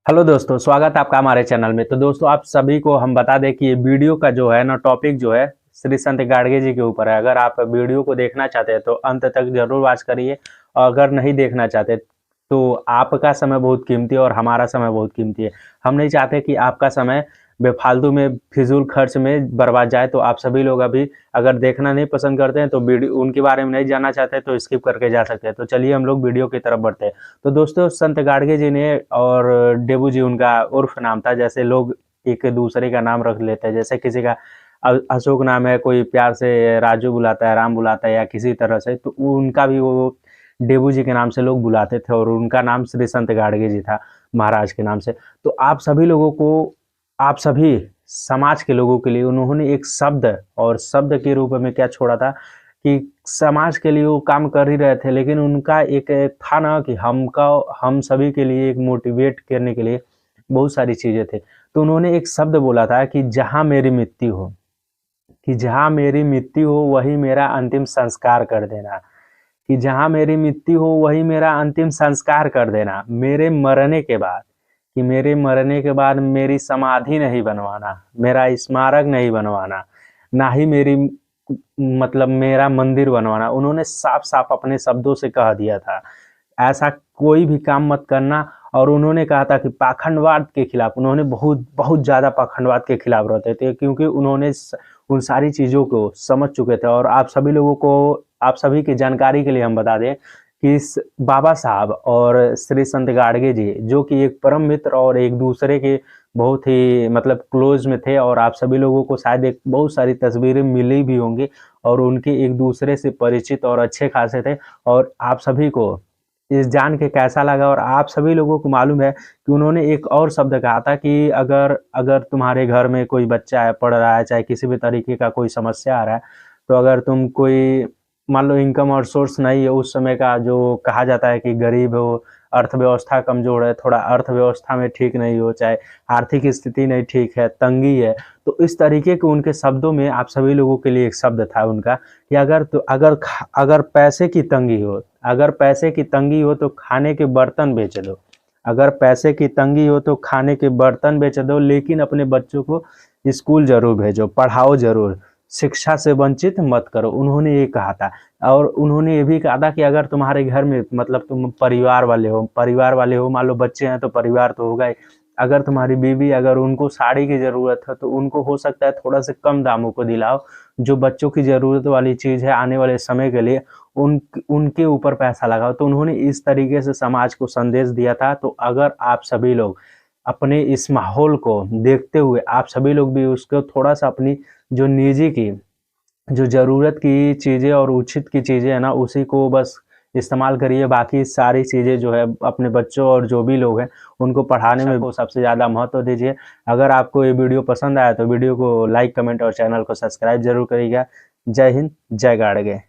Hello दोस्तों, स्वागत है आपका हमारे चैनल में। तो दोस्तों, आप सभी को हम बता दें कि ये वीडियो का जो है ना टॉपिक जो है श्री संत गाडगे जी के ऊपर है। अगर आप वीडियो को देखना चाहते हैं तो अंत तक जरूर वॉच करिए, और अगर नहीं देखना चाहते तो आपका समय बहुत कीमती है और हमारा समय बहुत कीमती है। हम नहीं चाहते कि आपका समय बेफालतू में फिजूल खर्च में बर्बाद जाए। तो आप सभी लोग अभी अगर देखना नहीं पसंद करते हैं तो वीडियो उनके बारे में नहीं जानना चाहते तो स्किप करके जा सकते हैं। तो चलिए हम लोग वीडियो की तरफ बढ़ते हैं। तो दोस्तों, संत गाडगे जी ने और डेबू जी उनका उर्फ नाम था। जैसे लोग एक दूसरे का नाम रख लेते हैं, जैसे किसी का अशोक नाम है, कोई प्यार से राजू बुलाता है, राम बुलाता है या किसी तरह से, तो उनका भी वो डेबू जी के नाम से लोग बुलाते थे और उनका नाम श्री संत गाडगे जी था, महाराज के नाम से। तो आप सभी लोगों को, आप सभी समाज के लोगों के लिए उन्होंने एक शब्द, और शब्द के रूप में क्या छोड़ा था कि समाज के लिए वो काम कर ही रहे थे, लेकिन उनका एक था ना कि हम सभी के लिए एक मोटिवेट करने के लिए बहुत सारी चीजें थे। तो उन्होंने एक शब्द बोला था कि जहां मेरी मृत्यु हो, कि जहां मेरी मृत्यु हो वही मेरा अंतिम संस्कार कर देना, कि जहां मेरी मृत्यु हो वही मेरा अंतिम संस्कार कर देना। मेरे मरने के बाद, कि मेरे मरने के बाद मेरी समाधि नहीं बनवाना, मेरा स्मारक नहीं बनवाना, ना ही मेरी मतलब मेरा मंदिर बनवाना। उन्होंने साफ साफ अपने शब्दों से कह दिया था ऐसा कोई भी काम मत करना। और उन्होंने कहा था कि पाखंडवाद के खिलाफ, उन्होंने बहुत बहुत ज़्यादा पाखंडवाद के खिलाफ रहते थे, क्योंकि उन्होंने उन सारी चीज़ों को समझ चुके थे। और आप सभी लोगों को, आप सभी की जानकारी के लिए हम बता दें कि बाबा साहब और श्री संत गाडगे जी, जो कि एक परम मित्र और एक दूसरे के बहुत ही मतलब क्लोज में थे, और आप सभी लोगों को शायद एक बहुत सारी तस्वीरें मिली भी होंगी, और उनके एक दूसरे से परिचित और अच्छे खासे थे। और आप सभी को इस जान के कैसा लगा, और आप सभी लोगों को मालूम है कि उन्होंने एक और शब्द कहा था कि अगर अगर तुम्हारे घर में कोई बच्चा है, पढ़ रहा है, चाहे किसी भी तरीके का कोई समस्या आ रहा है, तो अगर तुम कोई मान लो इनकम और सोर्स नहीं है, उस समय का जो कहा जाता है कि गरीब हो, अर्थव्यवस्था कमजोर है, थोड़ा अर्थव्यवस्था में ठीक नहीं हो, चाहे आर्थिक स्थिति नहीं ठीक है, तंगी है, तो इस तरीके के उनके शब्दों में आप सभी लोगों के लिए एक शब्द था उनका कि अगर पैसे की तंगी हो, अगर पैसे की तंगी हो तो खाने के बर्तन बेच दो, अगर पैसे की तंगी हो तो खाने के बर्तन बेच दो, लेकिन अपने बच्चों को स्कूल जरूर भेजो, पढ़ाओ जरूर, शिक्षा से वंचित मत करो। उन्होंने ये कहा था। और उन्होंने ये भी कहा था कि अगर तुम्हारे घर में मतलब तुम परिवार वाले हो, मान लो बच्चे हैं तो परिवार तो होगा ही। अगर तुम्हारी बीवी, अगर उनको साड़ी की जरूरत है तो उनको हो सकता है थोड़ा से कम दामों को दिलाओ, जो बच्चों की जरूरत वाली चीज है आने वाले समय के लिए उनके ऊपर पैसा लगाओ। तो उन्होंने इस तरीके से समाज को संदेश दिया था। तो अगर आप सभी लोग अपने इस माहौल को देखते हुए आप सभी लोग भी उसको थोड़ा सा अपनी जो निजी की, जो ज़रूरत की चीज़ें और उचित की चीज़ें है ना, उसी को बस इस्तेमाल करिए। बाकी सारी चीज़ें जो है अपने बच्चों और जो भी लोग हैं उनको पढ़ाने में वो सबसे ज़्यादा महत्व दीजिए। अगर आपको ये वीडियो पसंद आया तो वीडियो को लाइक, कमेंट और चैनल को सब्सक्राइब जरूर करिएगा। जय हिंद, जय गाडगे।